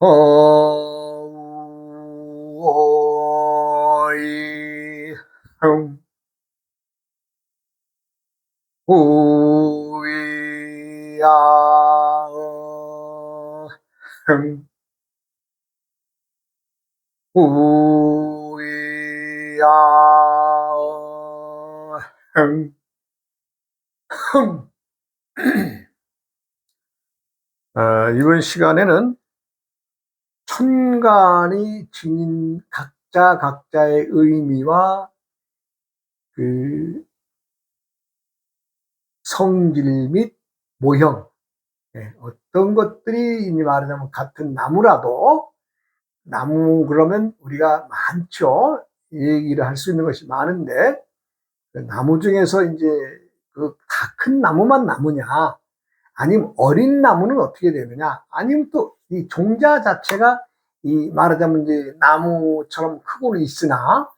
어이 우이야 우이야 이번 시간에는 천간이 지닌 각자의 의미와 그 성질 및 모형, 어떤 것들이 이제 말하자면 같은 나무라도 나무 그러면 우리가 많죠. 얘기를 할 수 있는 것이 많은데 그 나무 중에서 이제 그 다 큰 나무만 나무냐, 아니면 어린 나무는 어떻게 되느냐, 아니면 또 이 종자 자체가 이 말하자면 이제 나무처럼 크고는 있으나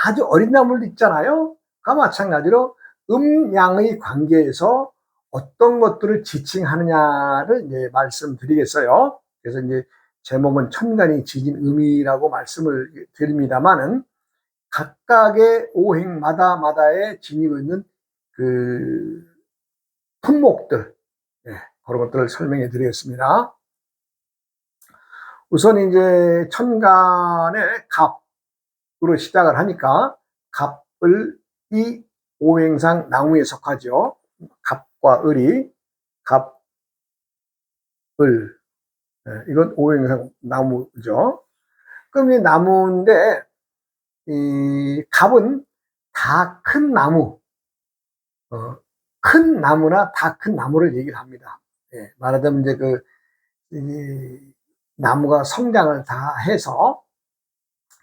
아주 어린 나무도 있잖아요. 그와 마찬가지로 음양의 관계에서 어떤 것들을 지칭하느냐를 이제 말씀드리겠어요. 그래서 이제 제목은 천간이 지진 음이라고 말씀을 드립니다만은 각각의 오행마다에 지니고 있는 그 품목들, 그런 것들을 설명해 드리겠습니다. 우선 이제 천간의 갑으로 시작을 하니까 갑을 이 오행상 나무에 속하죠. 갑과 을이 갑을, 이건 오행상 나무죠. 그럼 이 나무인데 이 갑은 다 큰 나무, 큰 나무나 다 큰 나무를 얘기를 합니다. 말하자면 이제 이 나무가 성장을 다 해서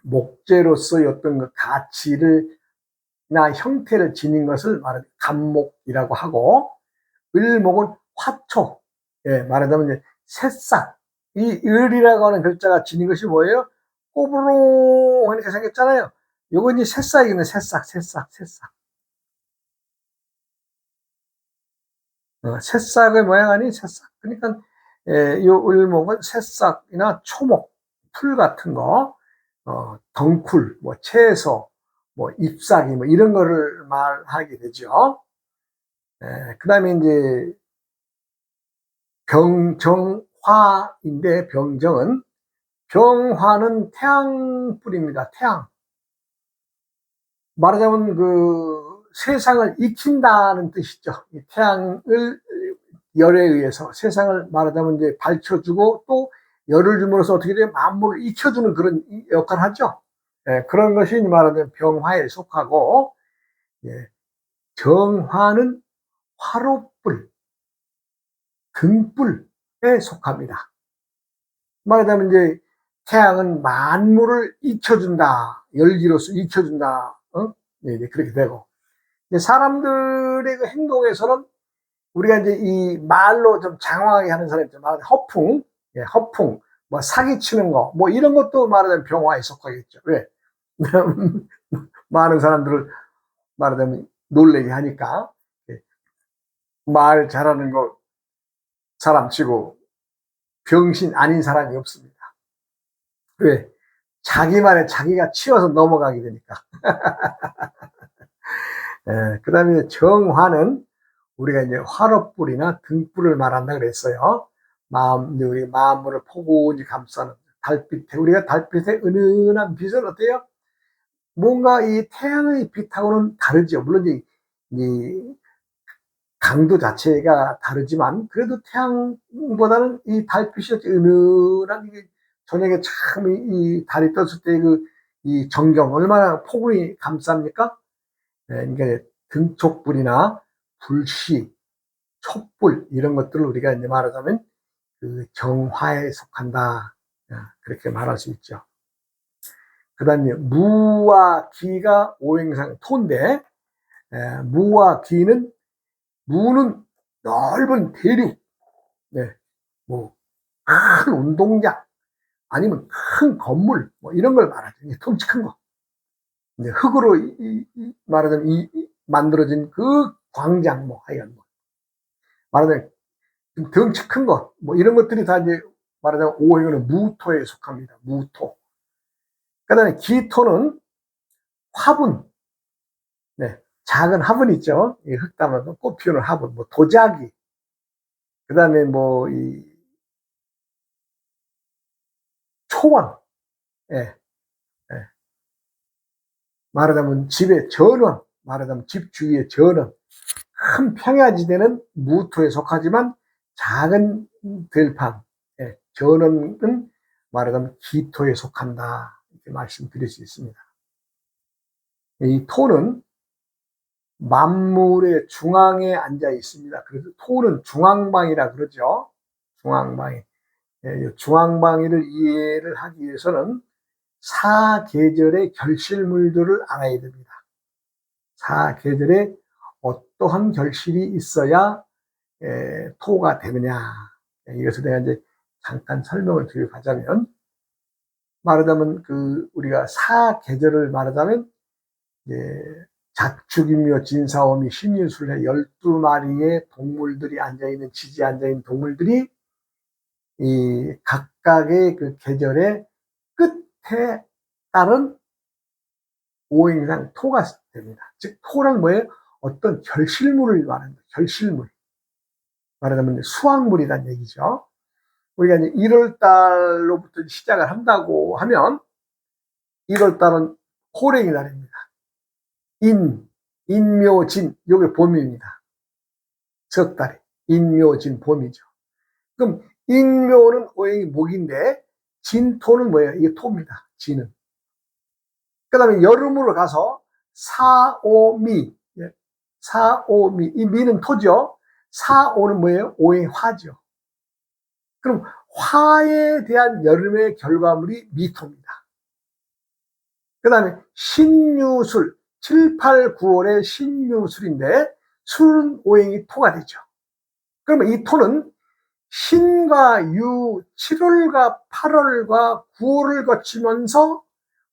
목재로서의 어떤 그 가치를 나 형태를 지닌 것을 말하는 갑목이라고 하고, 을목은 화초, 말하자면 이제 새싹, 이 을이라고 하는 글자가 지닌 것이 뭐예요? 꼬부롱하게 생겼잖아요. 요건 이제 새싹이네. 새싹. 새싹의 모양 아닌 새싹. 그러니까 요 을목은 새싹이나 초목, 풀 같은 거, 덩쿨, 뭐 채소, 뭐 잎사귀, 뭐 이런 거를 말하게 되죠. 그다음에 이제 병정화인데, 병화는 태양뿔입니다. 태양. 말하자면 그 세상을 익힌다는 뜻이죠. 이 태양을 열에 의해서 세상을 말하자면 이제 밝혀주고 또 열을 줌으로써 어떻게 돼요? 만물을 익혀주는 그런 역할을 하죠. 그런 것이 말하자면 병화에 속하고, 정화는 화로불, 등불에 속합니다. 말하자면 이제 태양은 만물을 익혀준다, 열기로서 익혀준다, 그렇게 되고, 사람들의 그 행동에서는 우리가 이제 이 말로 좀 장황하게 하는 사람이 있죠. 말하자면 허풍, 뭐 사기치는 거, 뭐 이런 것도 말하자면 병화에 속하겠죠. 왜? 많은 사람들을 말하자면 놀래게 하니까. 말 잘하는 거 사람 치고 병신 아닌 사람이 없습니다. 왜? 자기 말에 자기가 치워서 넘어가게 되니까. 그 다음에 정화는 우리가 이제 화롯불이나 등불을 말한다 그랬어요. 우리 마음을 포근히 감싸는 달빛에, 우리가 달빛의 은은한 빛은 어때요? 뭔가 이 태양의 빛하고는 다르죠. 물론 이 강도 자체가 다르지만 그래도 태양보다는 이 달빛이 은은한, 이게 저녁에 참 이 달이 떴을 때 이 전경 얼마나 포근히 감쌉니까? 그러니까 등촉불이나 불씨, 촛불 이런 것들을 우리가 이제 말하자면 그 정화에 속한다, 그렇게 말할 수 있죠. 그다음에 무와 기가 오행상 토인데, 무와 기는, 무는 넓은 대륙, 뭐 큰 운동장 아니면 큰 건물 뭐 이런 걸 말하죠. 덩치 큰 거. 이제 흙으로 말하자면 만들어진 그 광장, 뭐 하여간 뭐 말하자면 덩치 큰 거, 뭐 이런 것들이 다 이제 말하자면 오행은 무토에 속합니다. 무토. 그 다음에 기토는 화분. 네. 작은 화분 있죠. 이 흙 담아서 꽃 피우는 화분. 뭐 도자기. 그 다음에 뭐 이 초원. 예. 예. 말하자면 집의 전원. 말하자면 집 주위의 전원. 큰 평야지대는 무토에 속하지만 작은 들판, 예, 전원은 말하자면 기토에 속한다. 이렇게 말씀드릴 수 있습니다. 이 토는 만물의 중앙에 앉아 있습니다. 그래서 토는 중앙방이라 그러죠. 중앙방이. 예, 중앙방위를 이해를 하기 위해서는 사계절의 결실물들을 알아야 됩니다. 사계절에 어떠한 결실이 있어야 토가 되느냐. 이것에 대한 이제 잠깐 설명을 드리고 가자면, 말하자면 우리가 사계절을 말하자면 작축인묘 진사오미 신유술의 12마리의 동물들이 앉아있는, 지지에 앉아있는 동물들이 이 각각의 그 계절의 끝에 따른 오행상 토가 됩니다. 즉 토란 뭐예요? 어떤 결실물을 말하는 거예요. 결실물. 말하자면 수확물이란 얘기죠. 우리가 이제 1월 달로부터 시작을 한다고 하면 1월 달은 호랭이 날입니다. 인묘진, 요게 봄입니다. 석 달에 인묘진 봄이죠. 그럼 인묘는 오행이 목인데 진토는 뭐예요? 이게 토입니다. 진은. 그 다음에 여름으로 가서 사오미, 사오미, 이 미는 토죠. 사오는 뭐예요? 오행이 화죠. 그럼 화에 대한 여름의 결과물이 미토입니다. 그 다음에 신유술, 7, 8, 9월에 신유술인데 술은 오행이 토가 되죠. 그러면 이 토는 신과 유, 7월과 8월과 9월을 거치면서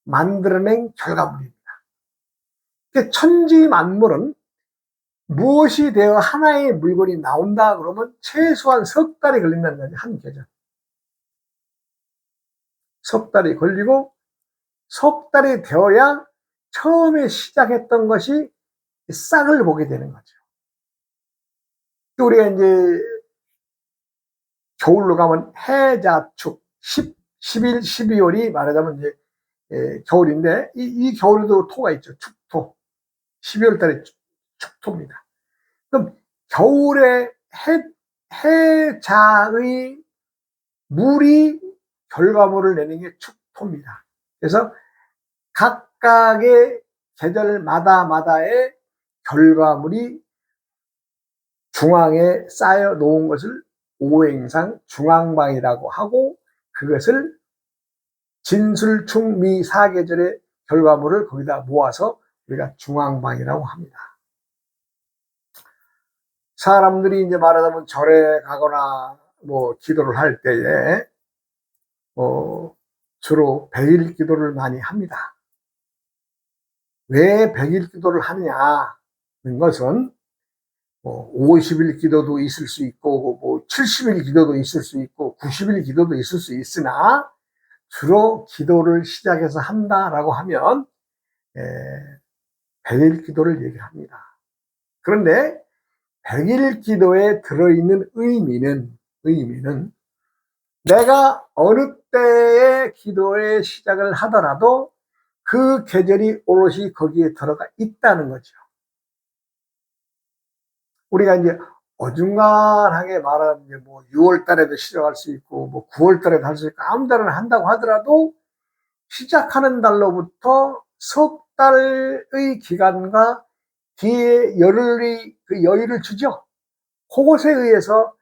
만들어낸 결과물입니다. 천지만물은 무엇이 되어 하나의 물건이 나온다 그러면 최소한 석 달이 걸린다는 거죠. 한 계절. 석 달이 걸리고 석 달이 되어야 처음에 시작했던 것이 싹을 보게 되는 거죠. 우리가 이제 겨울로 가면 해자축 11, 12월이 말하자면 이제 겨울인데 이 겨울에도 토가 있죠. 축토. 12월 달에 축토입니다. 그럼 겨울에 해자의 물이 결과물을 내는 게 축토입니다. 그래서 각각의 계절마다의 결과물이 중앙에 쌓여 놓은 것을 오행상 중앙방이라고 하고, 그것을 진술충미 사계절의 결과물을 거기다 모아서 우리가 중앙방이라고 합니다. 사람들이 이제 말하자면 절에 가거나 뭐 기도를 할 때에 주로 100일 기도를 많이 합니다. 왜 100일 기도를 하느냐는 것은 50일 기도도 있을 수 있고 70일 기도도 있을 수 있고 90일 기도도 있을 수 있으나 주로 기도를 시작해서 한다라고 하면 100일 기도를 얘기합니다. 그런데 100일 기도에 들어있는 의미는 내가 어느 때에 기도의 시작을 하더라도 그 계절이 오롯이 거기에 들어가 있다는 거죠. 우리가 이제 어중간하게 말하면 뭐 6월 달에도 시작할 수 있고 뭐 9월 달에도 할 수 있고 아무 달에나 한다고 하더라도 시작하는 달로부터 석 달의 기간과 뒤에 여유를 주죠. 그것에 의해서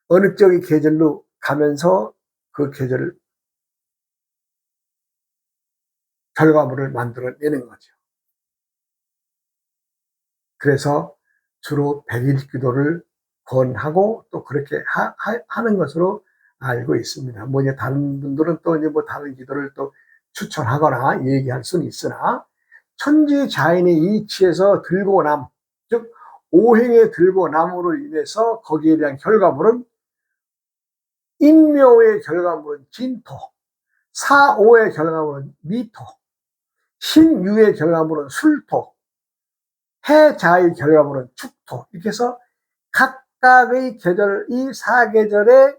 어느 쪽의 계절로 가면서 그 계절을 결과물을 만들어내는 거죠. 그래서 주로 100일 기도를 권하고 또 그렇게 하는 것으로 알고 있습니다. 뭐 이제 다른 분들은 또 이제 뭐 다른 기도를 또 추천하거나 얘기할 수는 있으나 천지자연의 이치에서 들고 남, 즉 오행에 들고 남으로 인해서 거기에 대한 결과물은 인묘의 결과물은 진토, 사오의 결과물은 미토, 신유의 결과물은 술토, 해자의 결과물은 축토. 이렇게 해서 각각의 계절, 이 사계절의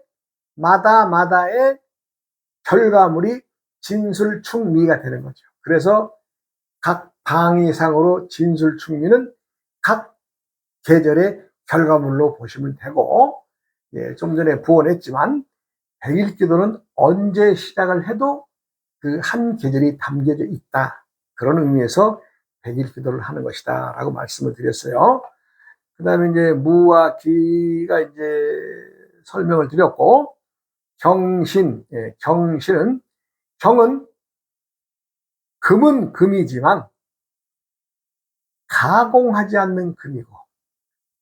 마다마다의 결과물이 진술충미가 되는 거죠. 그래서 각 방위상으로 진술충미는 각 계절의 결과물로 보시면 되고, 예, 좀 전에 부언했지만 백일기도는 언제 시작을 해도 그 한 계절이 담겨져 있다. 그런 의미에서 백일기도를 하는 것이다 라고 말씀을 드렸어요. 그 다음에 이제 무와 기가 이제 설명을 드렸고, 경신, 예, 경신은, 경은 금은 금이지만 가공하지 않는 금이고,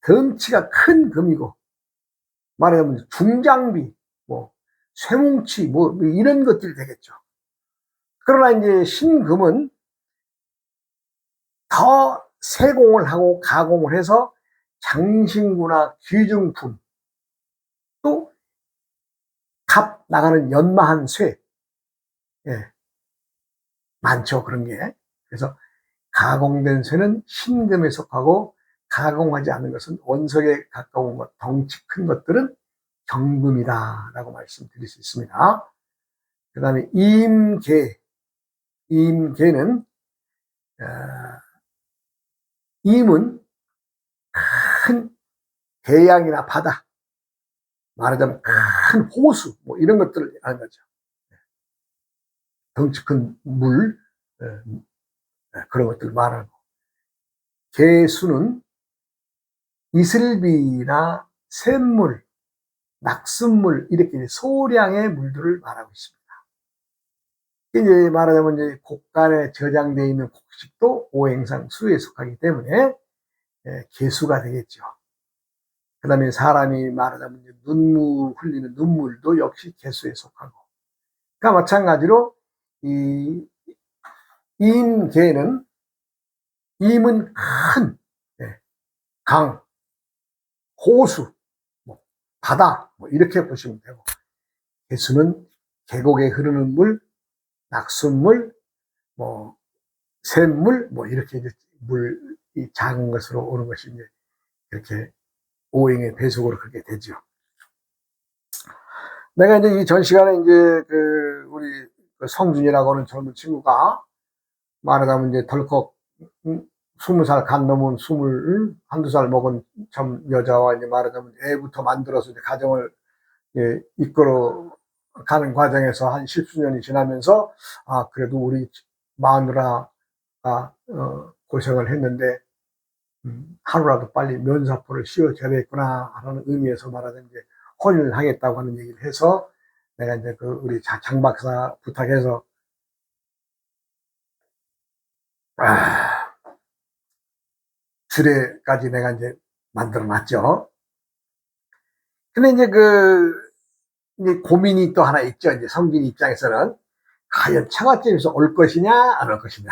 덩치가 큰 금이고, 말하자면 중장비, 뭐 쇠뭉치, 뭐 이런 것들이 되겠죠. 그러나 이제 신금은 더 세공을 하고 가공을 해서 장신구나 귀중품, 또 값 나가는 연마한 쇠, 예, 많죠, 그런 게. 그래서 가공된 쇠는 신금에 속하고, 가공하지 않은 것은 원석에 가까운 것, 덩치 큰 것들은 경금이다 라고 말씀드릴 수 있습니다. 그 다음에 임계, 임계는 임은 큰 대양이나 바다, 말하자면 큰 호수, 뭐 이런 것들을 하는 거죠. 덩치 큰 물, 그런 것들을 말하고, 계수는 이슬비나 샘물, 낙숫물, 이렇게 소량의 물들을 말하고 있습니다. 이제 말하자면 이제 곡간에 저장되어 있는 곡식도 오행상 수에 속하기 때문에 계수가 되겠죠. 그 다음에 사람이 말하자면 눈물 흘리는 눈물도 역시 계수에 속하고. 그러니까 마찬가지로 이 임계는, 임은 큰 강, 호수, 뭐 바다, 뭐 이렇게 보시면 되고, 계수는 계곡에 흐르는 물, 낙숫물, 뭐 샘물, 뭐 이렇게 이제 물이 작은 것으로 오는 것이 이제 이렇게 오행의 배속으로 그렇게 되죠. 내가 이제 이 전 시간에 이제 우리 성준이라고 하는 젊은 친구가 말하자면 이제 덜컥 20살 간 넘은 한두 살 먹은 참 여자와 이제 말하자면 애부터 만들어서 이제 가정을 이끌어 가는 과정에서 한 10수년이 지나면서, 아, 그래도 우리 마누라가 고생을 했는데 하루라도 빨리 면사포를 씌워줘야 겠구나 하는 의미에서 말하자면 이제 혼인을 하겠다고 하는 얘기를 해서, 내가 이제 우리 장 박사 부탁해서 주례까지 내가 이제 만들어 놨죠. 근데 이제 이제 고민이 또 하나 있죠. 이제 성빈 입장에서는 과연 처갓집에서 올 것이냐 안 올 것이냐.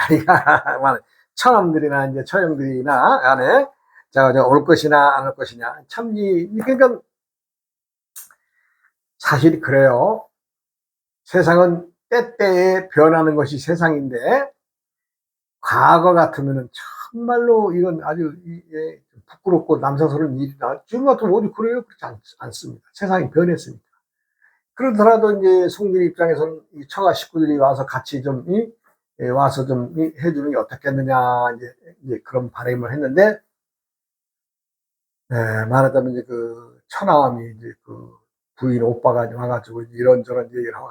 처남들이나 이제 처형들이나 안에 제가 올 것이냐 안 올 것이냐. 참 그러니까 사실이 그래요. 세상은 때때에 변하는 것이 세상인데, 과거 같으면은 정말로 이건 아주 부끄럽고 남사스러운 일이다. 지금 같으면 어디 그래요? 그렇지 않습니다. 세상이 변했으니까. 그러더라도 이제 송길 입장에서는 이 처가 식구들이 와서 같이 좀 와서 좀 해주는 게 어떻겠느냐, 이제 그런 바람을 했는데, 말하자면 이제 처남이 이제 부인 오빠가 와가지고 이런저런 얘기를 하고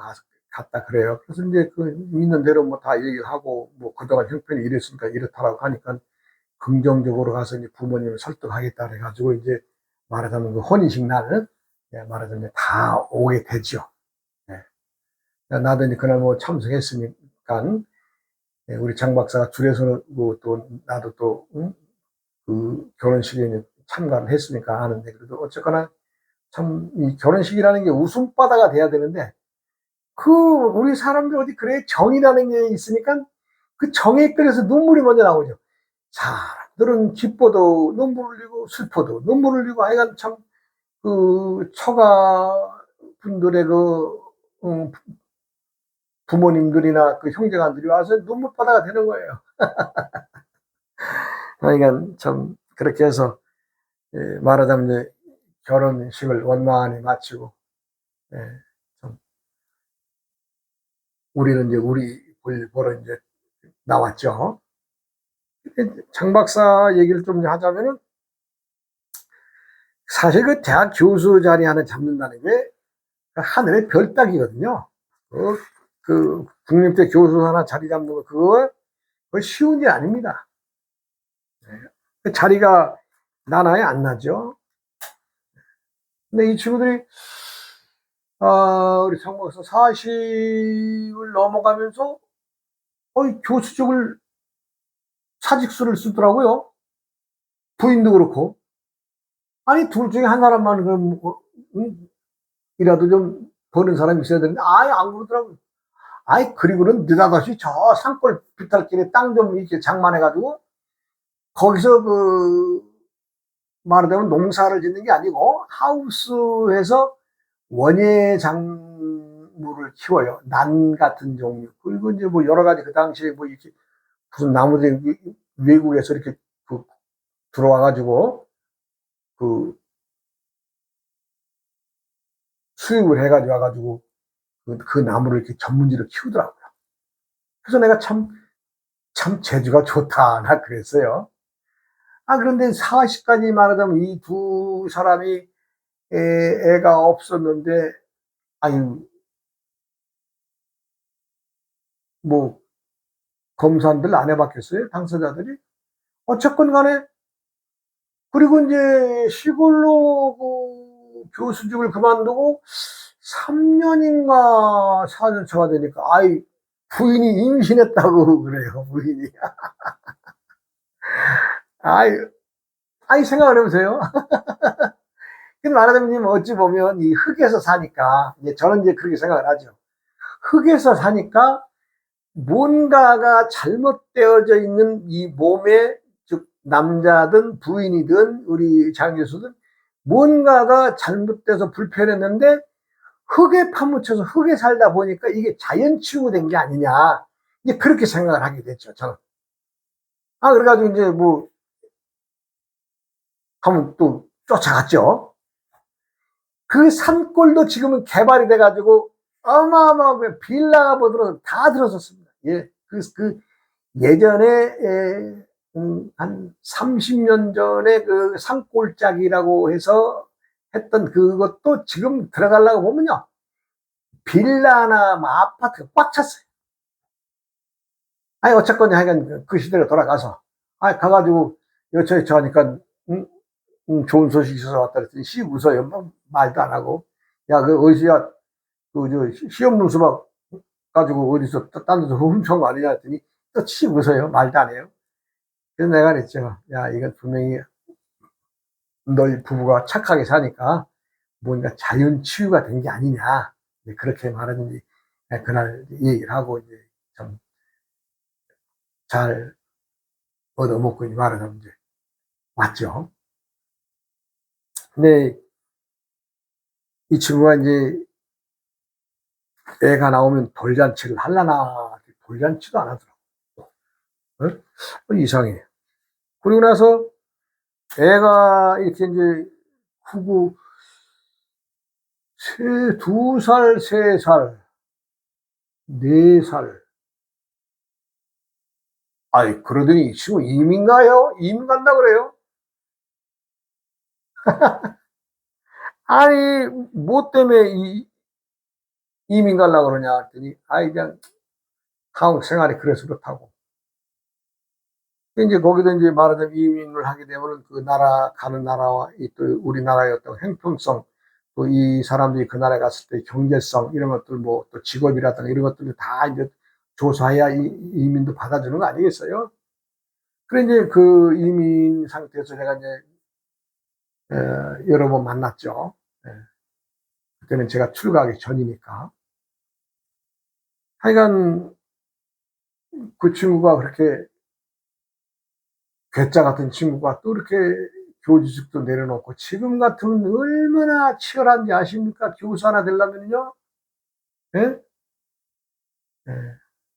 갔다 그래요. 그래서 이제 있는 대로 뭐 다 얘기를 하고, 뭐 그동안 형편이 이랬으니까 이렇다라고 하니까 긍정적으로 가서 이제 부모님을 설득하겠다 그래가지고 이제 말하자면 혼인식 날은 말하자면 다 오게 되죠. 나도 이제 그날 뭐 참석했으니까, 우리 장 박사가 줄에서는 또 나도 또 결혼식에 참가를 했으니까 아는데, 그래도 어쨌거나 참 이 결혼식이라는 게 웃음바다가 돼야 되는데, 우리 사람들 어디 그래, 정이라는 게 있으니까 그 정에 끌려서 눈물이 먼저 나오죠. 사람들은 기뻐도 눈물 흘리고 슬퍼도 눈물 흘리고, 하여간 참 처가 그분들의 부모님들이나 그 형제간들이 와서 눈물바다가 되는 거예요. 그러니까 참 그렇게 해서 말하자면 이제 결혼식을 원만히 마치고, 예, 좀 우리는 이제 우리 볼 보러 이제 나왔죠. 장 박사 얘기를 좀 하자면은 사실 그 대학 교수 자리 하나 잡는다는 게 하늘의 별 따기거든요. 그 국립대 교수 하나 자리 잡는 거 그거 쉬운 일 아닙니다. 그 자리가 나나에 안 나죠. 근데 이 친구들이 우리 장 박사 40을 넘어가면서 교수직을 사직서를 쓰더라고요. 부인도 그렇고. 아니 둘 중에 한 사람만 그럼 이라도 좀 버는 사람이 있어야 되는데 아예 안 그러더라고요. 아이 그리고는 느닷없이 저 산골 비탈길에 땅 좀 이렇게 장만해가지고 거기서 말하자면 농사를 짓는 게 아니고 하우스에서 원예 작물을 키워요. 난 같은 종류. 그리고 이제 뭐 여러 가지 그 당시에 뭐 이렇게 무슨 나무들이 외국에서 이렇게 들어와가지고 그 수입을 해가지고 와가지고 그 나무를 이렇게 전문지로 키우더라고요. 그래서 내가 참 재주가 좋다. 나 그랬어요. 그런데 40까지 말하자면 이 두 사람이 애가 없었는데, 아유, 뭐, 검사들 안 해봤겠어요? 당사자들이? 어쨌건 간에, 그리고 이제 시골로 교수직을 그만두고 3년인가 4년 차가 되니까, 부인이 임신했다고 그래요, 부인이. 아이, 생각을 해보세요. 근데 말하자면 어찌 보면 이 흙에서 사니까, 이제 저는 이제 그렇게 생각을 하죠. 흙에서 사니까 뭔가가 잘못되어져 있는 이 몸에, 즉, 남자든 부인이든 우리 장 교수든 뭔가가 잘못돼서 불편했는데 흙에 파묻혀서 흙에 살다 보니까 이게 자연 치유된 게 아니냐. 이제 그렇게 생각을 하게 됐죠, 저는. 그래가지고 이제 뭐, 한번 또 쫓아갔죠. 그 산골도 지금은 개발이 돼가지고 어마어마하게 빌라가 뭐 다 들어섰습니다. 예, 예전에 한 30년 전에 그 산골짜기라고 해서 했던 그것도 지금 들어가려고 보면요, 빌라나 뭐 아파트가 꽉 찼어요. 어쨌건 하여간 그 시대로 돌아가서 가가지고 여차저차 하니까 좋은 소식 있어서 왔다 그랬더니 씨 웃어요. 뭐 말도 안 하고. 야, 어디서 시험 문서 막 가지고 어디서 딴 데서 훔쳐온 거 아니냐 했더니 또 치 웃어요. 말도 안 해요. 그래서 내가 그랬죠. 야, 이건 분명히 너희 부부가 착하게 사니까 뭔가 자연 치유가 된 게 아니냐. 그렇게 말하는지 그날 얘기를 하고 이제 좀 잘 얻어먹고 말하자면 이제 왔죠. 근데 이 친구가 이제 애가 나오면 돌잔치를 하려나, 돌잔치도 안 하더라고. 이상해. 그리고 나서 애가 이렇게 이제 크고, 2살, 3살, 4살. 그러더니 이 친구 이민 가요? 이민 간다 그래요? 뭐 때문에 이민 가려고 그러냐 했더니, 그냥 한국 생활이 그래서 그렇다고. 이제 거기도 이제 말하자면 이민을 하게 되면 그 나라, 가는 나라와 또 우리나라의 어떤 행평성, 또 이 사람들이 그 나라에 갔을 때 경제성, 이런 것들 뭐 또 직업이라든가 이런 것들을 다 이제 조사해야 이민도 받아주는 거 아니겠어요? 그래 이제 그 이민 상태에서 제가 이제 여러 번 만났죠. 예. 그때는 제가 출가하기 전이니까. 하여간 그 친구가 그렇게 괴짜 같은 친구가 또 이렇게 교주직도 내려놓고 지금 같으면 얼마나 치열한지 아십니까? 교수 하나 되려면요. 예? 예.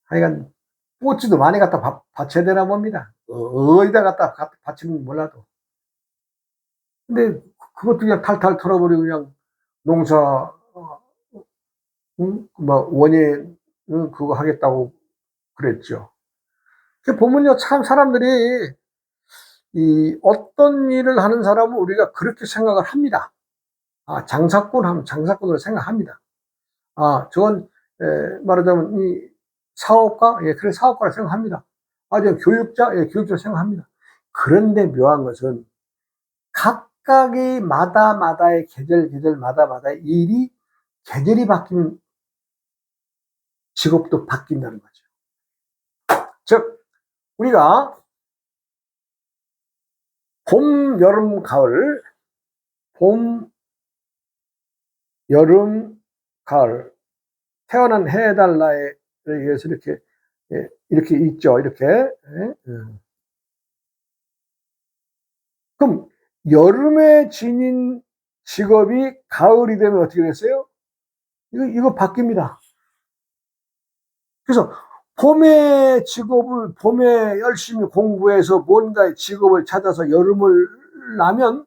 하여간 꽃지도 많이 갖다 바쳐야 되나 봅니다. 어디다 갖다 바치는지 몰라도. 근데 그것도 그냥 탈탈 털어버리고 그냥 농사 뭐 원예 그거 하겠다고 그랬죠. 보면요 참 사람들이 이 어떤 일을 하는 사람은 우리가 그렇게 생각을 합니다. 아 장사꾼 하면 장사꾼으로 생각합니다. 아 저건 말하자면 이 사업가 예 그래 사업가라 생각합니다. 아 저 교육자 예 교육자로 생각합니다. 그런데 묘한 것은 각각의 마다마다의 계절 마다마다의 일이 계절이 바뀌면 직업도 바뀐다는 거죠. 즉 우리가 봄, 여름, 가을, 봄, 여름, 가을 태어난 해 달 날에 의해서 이렇게 예, 이렇게 있죠. 이렇게 예. 그럼 여름에 지닌 직업이 가을이 되면 어떻게 됐어요? 이거 바뀝니다. 그래서 봄에 직업을 봄에 열심히 공부해서 뭔가 직업을 찾아서 여름을 나면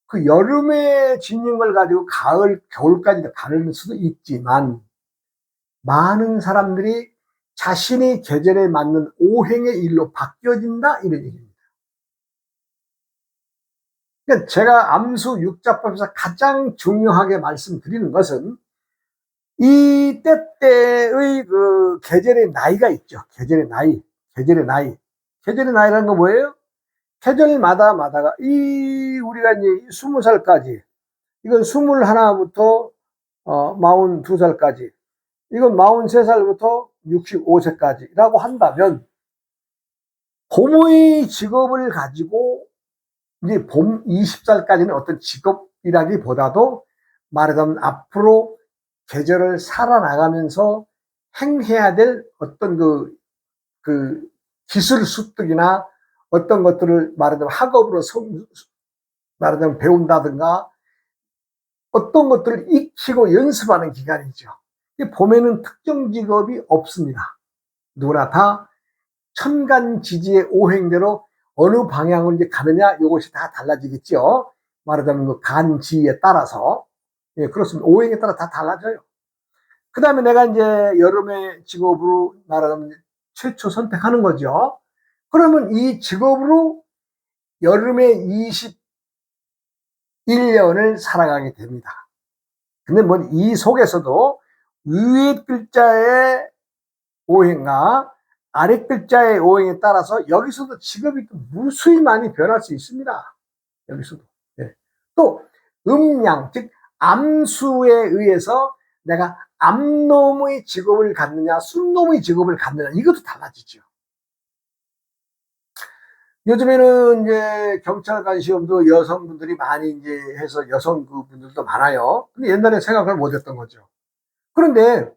그 여름에 지닌 걸 가지고 가을 겨울까지 가를 수도 있지만 많은 사람들이 자신의 계절에 맞는 오행의 일로 바뀌어진다 이런 얘기입니다. 그러니까 제가 암수 육자법에서 가장 중요하게 말씀드리는 것은 이 때때의 그 계절의 나이가 있죠. 계절의 나이, 계절의 나이. 계절의 나이라는 건 뭐예요? 계절마다가 이 우리가 이제 20살까지 이건 21부터 42살까지 이건 43살부터 65세까지라고 한다면 봄의 직업을 가지고 이제 봄 20살까지는 어떤 직업이라기보다도 말하자면 앞으로 계절을 살아나가면서 행해야 될 어떤 그 기술 습득이나 어떤 것들을 말하자면 학업으로 말하자면 배운다든가 어떤 것들을 익히고 연습하는 기간이죠. 봄에는 특정 직업이 없습니다. 누구나 다 천간지지의 오행대로 어느 방향으로 이제 가느냐 이것이 다 달라지겠죠. 말하자면 그 간지에 따라서 예 그렇습니다. 오행에 따라 다 달라져요. 그 다음에 내가 이제 여름의 직업으로 말하자면 최초 선택하는 거죠. 그러면 이 직업으로 여름에 21년을 살아가게 됩니다. 근데 뭐 이 속에서도 위에 글자의 오행과 아래 글자의 오행에 따라서 여기서도 직업이 또 무수히 많이 변할 수 있습니다. 여기서도. 예. 또 음양, 즉 암수에 의해서 내가 암놈의 직업을 갖느냐 순놈의 직업을 갖느냐 이것도 달라지죠. 요즘에는 이제 경찰관 시험도 여성분들이 많이 이제 해서 여성 분들도 많아요. 근데 옛날에 생각을 못했던 거죠. 그런데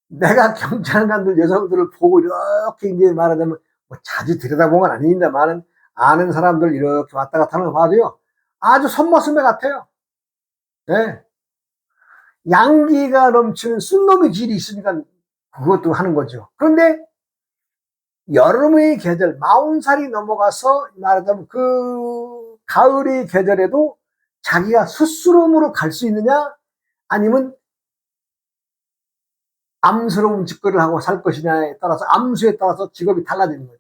내가 경찰관들 여성들을 보고 이렇게 이제 말하자면 뭐 자주 들여다본 건 아닙니다만은 아는 사람들 이렇게 왔다 갔다 하는 거 봐도요 아주 손모습에 같아요. 네. 양기가 넘치는 순놈의 질이 있으니까 그것도 하는 거죠. 그런데 여름의 계절 40살이 넘어가서 말하자면 그 가을의 계절에도 자기가 스스럼으로 갈 수 있느냐 아니면 암스러운 직거를 하고 살 것이냐에 따라서 암수에 따라서 직업이 달라지는 거죠.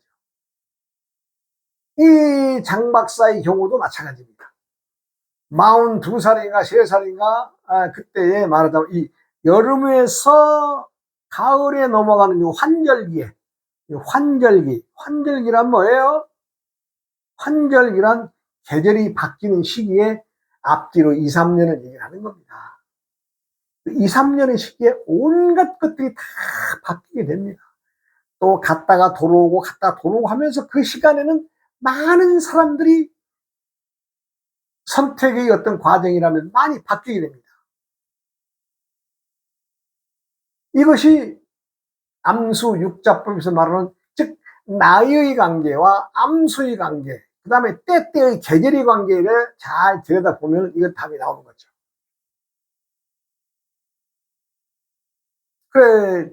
이 장 박사의 경우도 마찬가지입니다. 42살인가 3살인가 그때에 말하자면 이 여름에서 가을에 넘어가는 이 환절기에 환절기란 뭐예요? 환절기란 계절이 바뀌는 시기에 앞뒤로 2, 3년을 얘기하는 겁니다. 2, 3년의 시기에 온갖 것들이 다 바뀌게 됩니다. 또 갔다가 돌아오고 하면서 그 시간에는 많은 사람들이 선택의 어떤 과정이라면 많이 바뀌게 됩니다. 이것이 암수 육자법에서 말하는 즉 나의 관계와 암수의 관계 그 다음에 때때의 계절의 관계를 잘 들여다보면 이건 답이 나오는 거죠. 그래,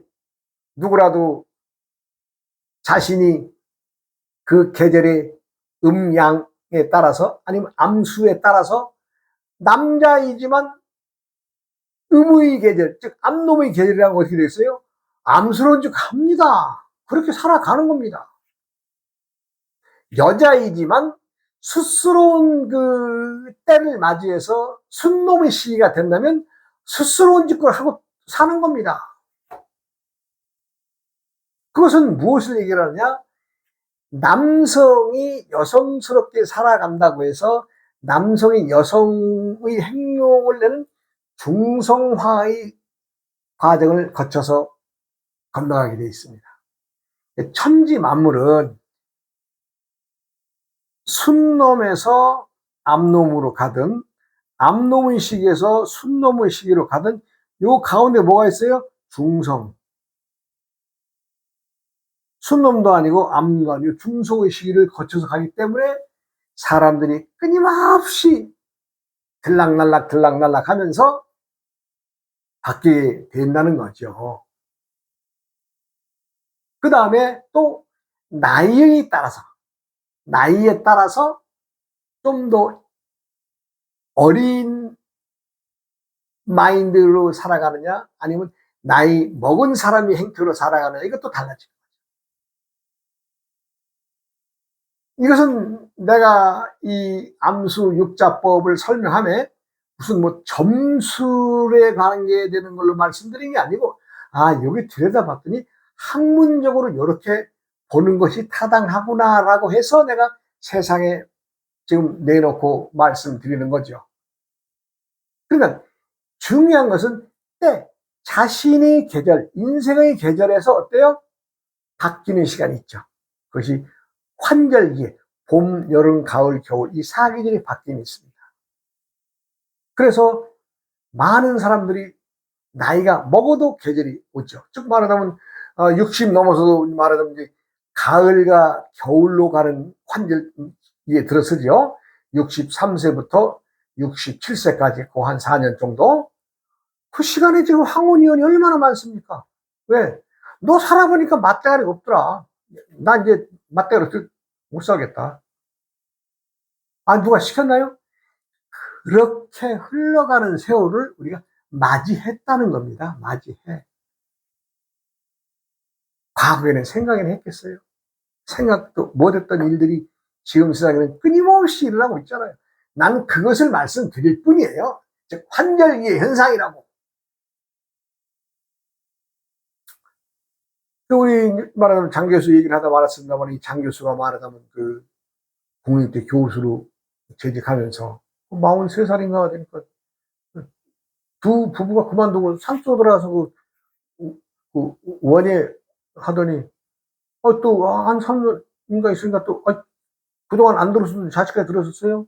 누구라도 자신이 그 계절의 음양에 따라서 아니면 암수에 따라서 남자이지만 음의 계절, 즉 암놈의 계절이라고 어떻게 되어 있어요? 암스러운 즉 합니다. 그렇게 살아가는 겁니다. 여자이지만 숫스러운 그 때를 맞이해서 순놈의 시기가 된다면 숫스러운 짓을 하고 사는 겁니다. 그것은 무엇을 얘기하느냐? 남성이 여성스럽게 살아간다고 해서 남성이 여성의 행동을 내는 중성화의 과정을 거쳐서 건너가게 되어 있습니다. 천지 만물은 순놈에서 암놈으로 가든 암놈의 시기에서 순놈의 시기로 가든 요 가운데 뭐가 있어요? 중성. 순놈도 아니고 암놈도 아니고 중성의 시기를 거쳐서 가기 때문에 사람들이 끊임없이 들락날락 하면서 바뀌게 된다는 거죠. 그 다음에 또 나이에 따라서 좀 더 어린 마인드로 살아가느냐 아니면 나이 먹은 사람이 행태로 살아가느냐 이것도 달라집니다. 이것은 내가 이 암수 육자법을 설명함에 무슨 뭐 점술에 관계되는 걸로 말씀드린 게 아니고 여기 들여다봤더니 학문적으로 이렇게 보는 것이 타당하구나라고 해서 내가 세상에 지금 내놓고 말씀드리는 거죠. 그러니까 중요한 것은 때, 자신의 계절, 인생의 계절에서 어때요? 바뀌는 시간이 있죠. 그것이 환절기에 봄, 여름, 가을, 겨울 이 4계절이 바뀜이 있습니다. 그래서 많은 사람들이 나이가 먹어도 계절이 오죠. 즉 말하자면 60 넘어서도 말하자면 이제 가을과 겨울로 가는 환절기에 들어서죠. 63세부터 67세까지 그 한 4년 정도. 그 시간에 지금 황혼이혼이 얼마나 많습니까? 왜? 너 살아보니까 맞대가리가 없더라. 나 이제 맞대가리 못 살겠다. 누가 시켰나요? 그렇게 흘러가는 세월을 우리가 맞이했다는 겁니다. 맞이해. 과거에는 생각이나 했겠어요? 생각도 못했던 일들이 지금 세상에는 끊임없이 일어나고 있잖아요. 나는 그것을 말씀드릴 뿐이에요. 즉 환절기의 현상이라고. 우리 말하자면 장 교수 얘기를 하다 말았습니다만 이 장 교수가 말하자면 그 국립대 교수로 재직하면서 43살인가 되니까 두 부부가 그만두고 산소 들어가서 그 원예 하더니 또 한 3년인가 있으니까 또 그동안 안 들었었는데 자식까지 들었었어요.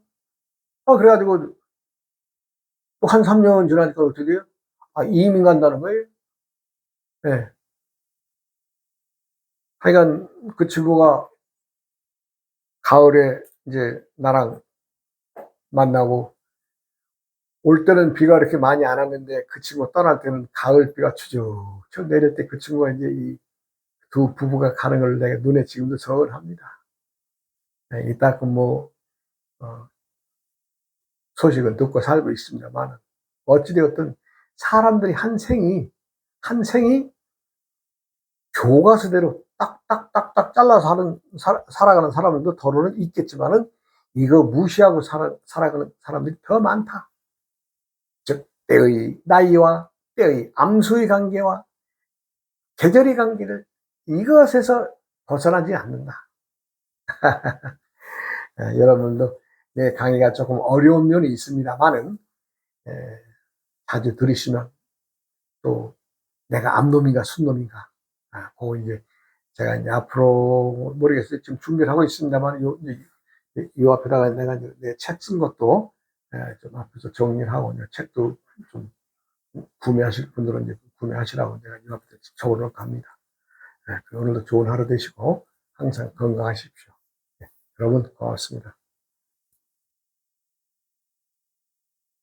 그래가지고 또 한 3년 지나니까 어떻게 돼요? 이민 간다는 거예요. 네. 하여간 그 친구가 가을에 이제 나랑 만나고 올 때는 비가 이렇게 많이 안 왔는데 그 친구 떠날 때는 가을 비가 추적추적 내릴 때 그 친구가 이제 이 두 부부가 가는 걸 내가 눈에 지금도 저울합니다. 네, 이따 뭐 소식은 듣고 살고 있습니다만 어찌되었든 사람들이 한 생이 교과서대로 딱딱딱딱 잘라서 살아가는 사람들도 더러는 있겠지만은 이거 무시하고 살아가는 사람들이 더 많다. 즉 때의 나이와 때의 암수의 관계와 계절의 관계를 이것에서 벗어나지 않는다. 여러분도 내 강의가 조금 어려운 면이 있습니다만은 자주 들으시면 또 내가 암놈인가 순놈인가 그거 이제 제가 이제 앞으로 모르겠어요. 지금 준비를 하고 있습니다만 요 앞에다가 내가 내 책 쓴 것도 좀 앞에서 정리를 하고 책도 좀 구매하실 분들은 이제 구매하시라고 내가 요 앞에 적어놓고 갑니다. 오늘도 좋은 하루 되시고 항상 건강하십시오. 여러분 고맙습니다.